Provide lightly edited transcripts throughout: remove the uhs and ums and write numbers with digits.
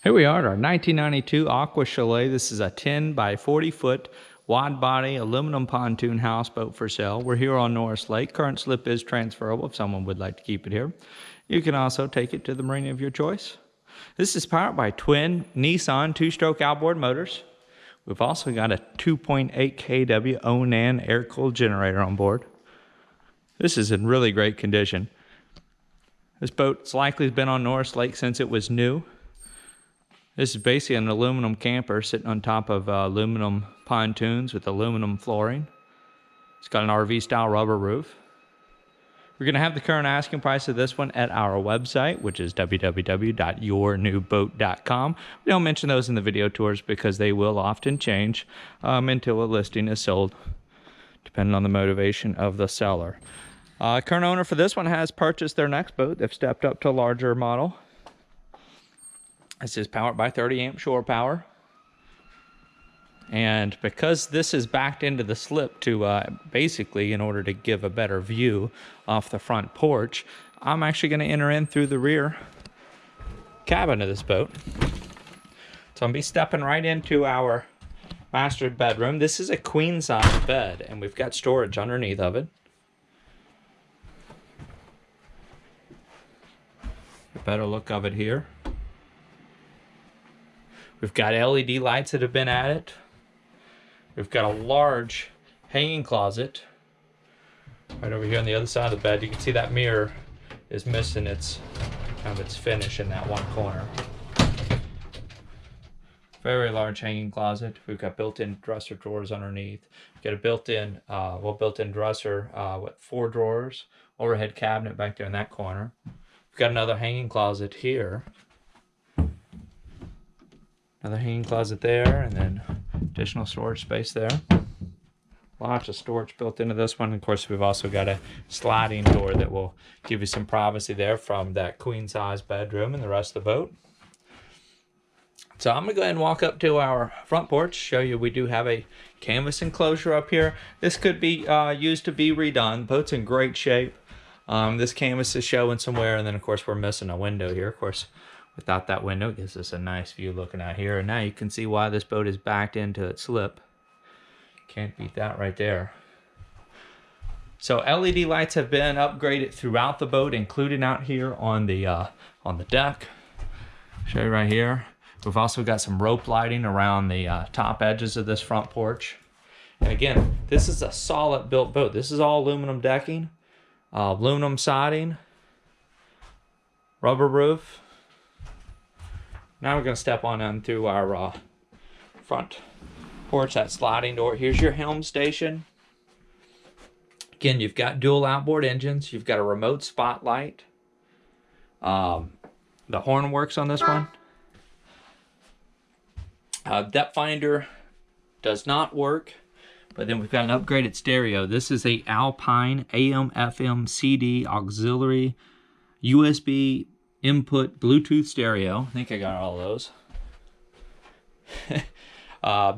Here we are at our 1992 Aqua Chalet. This is a 10 by 40 foot wide body aluminum pontoon houseboat for sale. We're here on Norris Lake. Current slip is transferable if someone would like to keep it here. You can also take it to the marina of your choice. This is powered by twin Nissan 2-stroke outboard motors. We've also got a 2.8 kW Onan air-cooled generator on board. This is in really great condition. This boat's likely been on Norris Lake since it was new. This is basically an aluminum camper sitting on top of aluminum pontoons with aluminum flooring. It's got an RV style rubber roof. We're going to have the current asking price of this one at our website, which is www.yournewboat.com. We don't mention those in the video tours because they will often change until a listing is sold, depending on the motivation of the seller. Current owner for this one has purchased their next boat. They've stepped up to a larger model. This is powered by 30 amp shore power. And because this is backed into the slip to basically in order to give a better view off the front porch, I'm actually going to enter in through the rear cabin of this boat. So I'm going to be stepping right into our master bedroom. This is a queen size bed and we've got storage underneath of it. A better look of it here. We've got LED lights that have been added. We've got a large hanging closet right over here on the other side of the bed. You can see that mirror is missing its finish in that one corner. Very large hanging closet. We've got built-in dresser drawers underneath. We've got a built-in built-in dresser with 4 drawers. Overhead cabinet back there in that corner. We've got another hanging closet here. Another hanging closet there, and then additional storage space there. Lots of storage built into this one. Of course, we've also got a sliding door that will give you some privacy there from that queen size bedroom and the rest of the boat. So I'm gonna go ahead and walk up to our front porch, show you we do have a canvas enclosure up here. This could be used to be redone. The boat's in great shape. This canvas is showing somewhere, and then of course we're missing a window here. Of course, without that window, it gives us a nice view looking out here. And now you can see why this boat is backed into its slip. Can't beat that right there. So LED lights have been upgraded throughout the boat, including out here on the deck. Show you right here. We've also got some rope lighting around the top edges of this front porch. And again, this is a solid built boat. This is all aluminum decking, aluminum siding, rubber roof. Now we're going to step on through our front porch, that sliding door. Here's your helm station. Again, you've got dual outboard engines. You've got a remote spotlight. The horn works on this one. Depth finder does not work, but then we've got an upgraded stereo. This is a Alpine AM, FM, CD, auxiliary, USB input Bluetooth stereo. I think I got all those.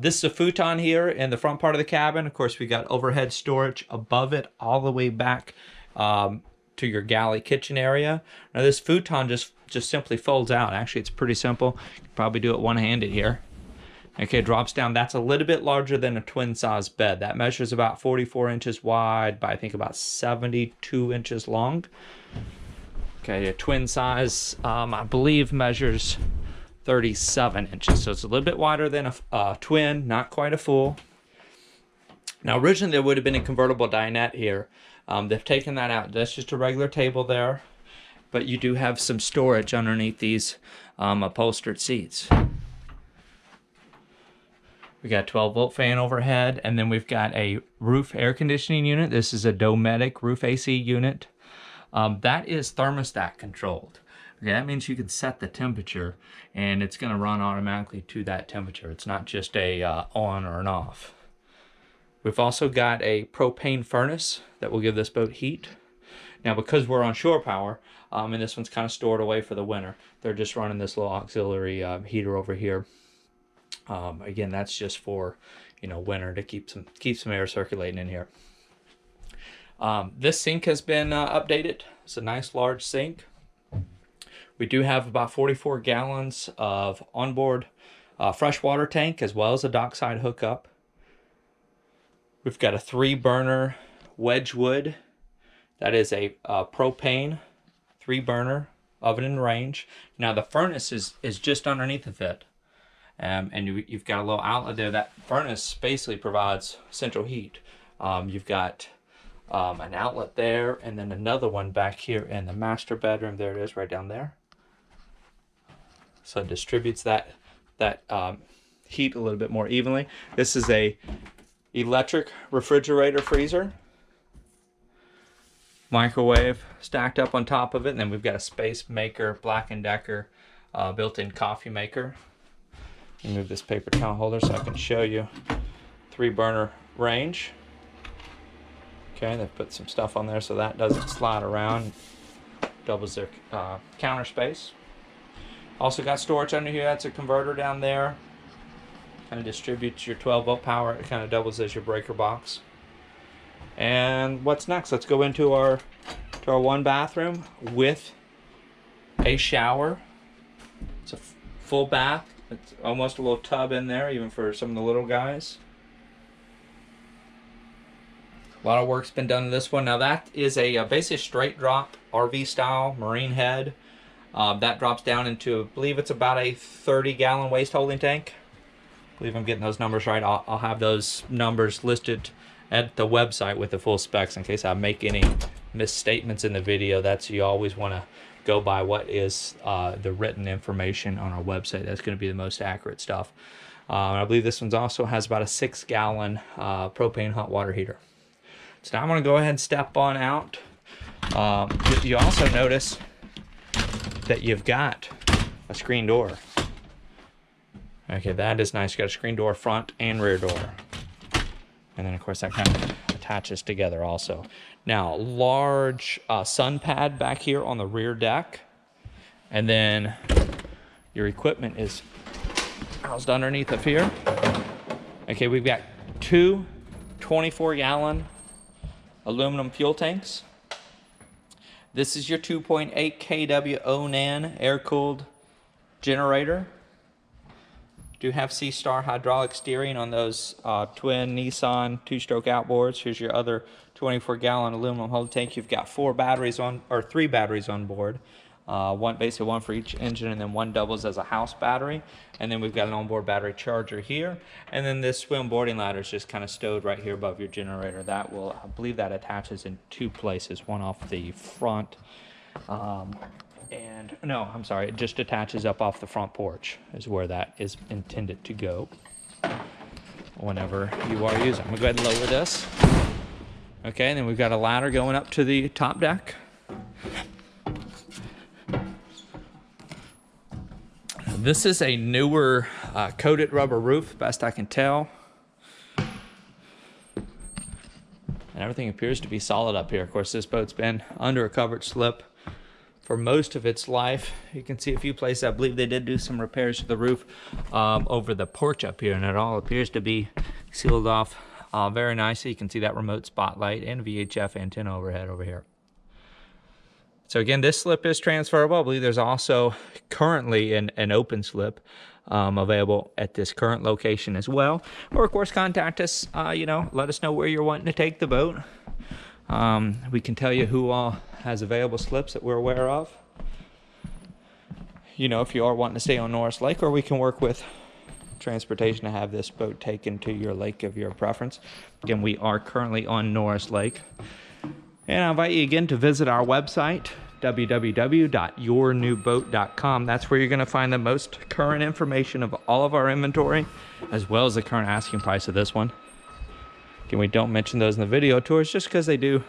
This is a futon here in the front part of the cabin. Of course, we got overhead storage above it all the way back to your galley kitchen area. Now this futon just simply folds out. Actually, it's pretty simple. You can probably do it one-handed here. Okay, it drops down. That's a little bit larger than a twin size bed. That measures about 44 inches wide by I think about 72 inches long. Okay, a twin size, I believe, measures 37 inches. So it's a little bit wider than a twin, not quite a full. Now, originally there would have been a convertible dinette here. They've taken that out. That's just a regular table there. But you do have some storage underneath these upholstered seats. We got a 12-volt fan overhead, and then we've got a roof air conditioning unit. This is a Dometic roof AC unit. That is thermostat controlled. Okay, that means you can set the temperature and it's going to run automatically to that temperature. It's not just a on or an off. We've also got a propane furnace that will give this boat heat. Now, because we're on shore power, and this one's kind of stored away for the winter, they're just running this little auxiliary heater over here. Again, that's just for winter to keep some air circulating in here. This sink has been updated. It's a nice large sink. We do have about 44 gallons of onboard freshwater tank, as well as a dockside hookup. We've got a 3-burner Wedgwood. That is a propane 3-burner oven and range. Now the furnace is just underneath of it. And you've got a little outlet there. That furnace basically provides central heat. You've got an outlet there, and then another one back here in the master bedroom. There it is, right down there. So it distributes that heat a little bit more evenly. This is a electric refrigerator freezer. Microwave stacked up on top of it, and then we've got a Space Maker Black & Decker built-in coffee maker. Move this paper towel holder so I can show you 3-burner range. Okay, they've put some stuff on there so that doesn't slide around. Doubles their counter space. Also got storage under here. That's a converter down there. Kind of distributes your 12-volt power. It kind of doubles as your breaker box. And what's next? Let's go into our 1 bathroom with a shower. It's a full bath. It's almost a little tub in there, even for some of the little guys. A lot of work's been done to this one. Now that is a basically straight drop RV style marine head. That drops down into, I believe it's about a 30-gallon waste holding tank. I believe I'm getting those numbers right. I'll have those numbers listed at the website with the full specs in case I make any misstatements in the video. That's, you always want to go by what is the written information on our website. That's going to be the most accurate stuff. I believe this one also has about a 6-gallon propane hot water heater. So now I'm going to go ahead and step on out. You also notice that you've got a screen door. Okay, that is nice. You got a screen door front and rear door. And then of course that kind of attaches together also. Now, large sun pad back here on the rear deck. And then your equipment is housed underneath of here. Okay, we've got 2 24-gallon aluminum fuel tanks. This is your 2.8 kW Onan air-cooled generator. Do have C-Star hydraulic steering on those twin Nissan 2-stroke outboards. Here's your other 24-gallon aluminum hold tank. You've got 3 batteries on board. Basically one for each engine, and then one doubles as a house battery. And then we've got an onboard battery charger here. And then this swim boarding ladder is just kind of stowed right here above your generator. That will, I believe that attaches in 2 places, one off the front. And no, I'm sorry, it just attaches up off the front porch is where that is intended to go whenever you are using. I'm gonna go ahead and lower this. Okay, and then we've got a ladder going up to the top deck. This is a newer coated rubber roof, best I can tell. And everything appears to be solid up here. Of course, this boat's been under a covered slip for most of its life. You can see a few places. I believe they did do some repairs to the roof over the porch up here, and it all appears to be sealed off very nicely. You can see that remote spotlight and VHF antenna overhead over here. So again, this slip is transferable. I believe there's also currently an open slip available at this current location as well. Or of course, contact us, let us know where you're wanting to take the boat. We can tell you who all has available slips that we're aware of. If you are wanting to stay on Norris Lake, or we can work with transportation to have this boat taken to your lake of your preference. Again, we are currently on Norris Lake. And I invite you again to visit our website, www.yournewboat.com. That's where you're going to find the most current information of all of our inventory, as well as the current asking price of this one. Again, we don't mention those in the video tours just because they do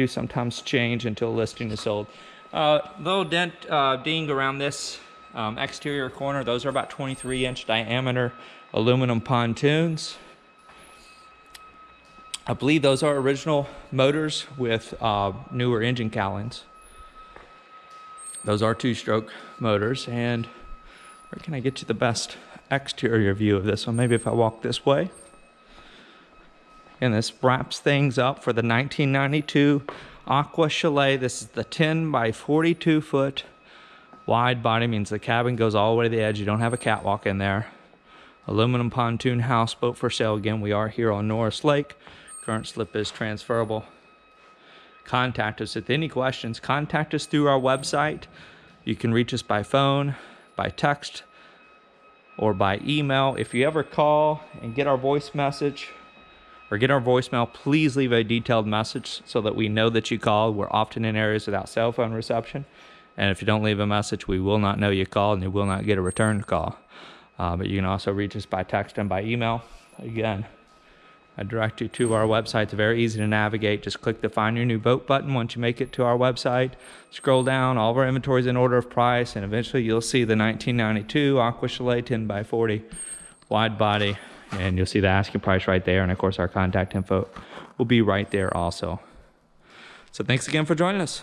sometimes change until a listing is sold. Little dent ding around this exterior corner. Those are about 23-inch diameter aluminum pontoons. I believe those are original motors with newer engine cowlings. Those are 2-stroke motors. And where can I get you the best exterior view of this one? Maybe if I walk this way. And this wraps things up for the 1992 Aqua Chalet. This is the 10 by 42 foot Wide body means the cabin goes all the way to the edge. You don't have a catwalk in there. Aluminum pontoon houseboat for sale. Again, we are here on Norris Lake. Current slip is transferable. Contact us with any questions. Contact us through our website. You can reach us by phone, by text, or by email. If you ever call and get our voice message or get our voicemail, please leave a detailed message so that we know that you called. We're often in areas without cell phone reception. And if you don't leave a message, we will not know you called and you will not get a return call. But you can also reach us by text and by email. Again, I direct you to our website. It's very easy to navigate. Just click the Find Your New Boat button once you make it to our website. Scroll down. All of our inventory is in order of price, and eventually you'll see the 1992 Aqua Chalet 10x40 wide body, and you'll see the asking price right there. And of course, our contact info will be right there also. So thanks again for joining us.